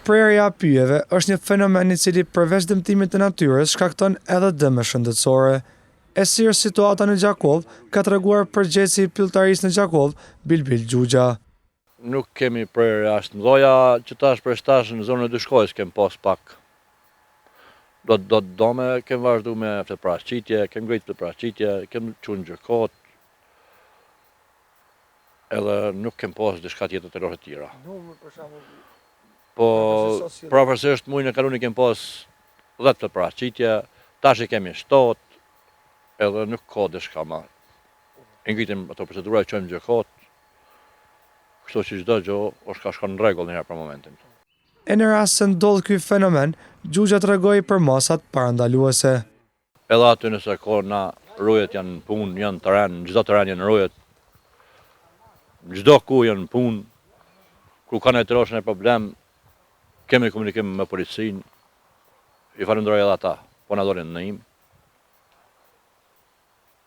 Prerja e pyjeve është një fenomen i cili përveç dëmtimit të natyrës shkakton edhe dëme shëndetësore. E si është situata në Gjakov, ka treguar përgjithësi i pylltarisë në Gjakov, Bilbil Xhuxha. Nuk kemi prerje as të mëdha që tash për shtash në zonën e Dyshkojës kem pas pak. Do dome kem vazhdu me fletëparaqitje, kem ngrit fletëparaqitje, kem çunë gjërkot. Edhe nuk kem pas diçka tjetër të rrohet tjera. Po pavarësisht muajin e kaluar kem pas 10 fletëparaqitje, tash e kemi 7, edhe nuk ka diçka më. E ngritim ato procedura që çojmë gjërkot. Kështu që çdo gjë është shkon në rregull në për momentin. E në rast se ndodh ky fenomen, Xhuxha tregoi për masat parandaluese. Edhe aty nëse ka na rojet janë në punë, janë terren, çdo terren janë rojet. Çdo ku janë në punë, ku kanë të problem, kemi komunikim me policinë. I falenderoj edhe ata, po na dorin në im.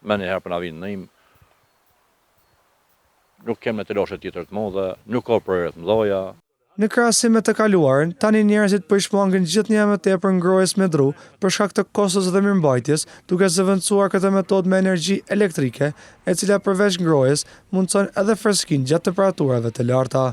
Më një herë për na vinë në im. Nuk kemë të loshe tjetër të mëdha, nuk ka prerje të mëdha. Në krahasim me të kaluarën, tani njerëzit po i shmangin gjithnjë më tepër ngrohjes me dru për shkak të kostos dhe mirëmbajtjes, duke zëvendësuar këtë metodë me energji elektrike, e cila përveç ngrohjes mundson edhe freskinë gjatë temperaturave të larta.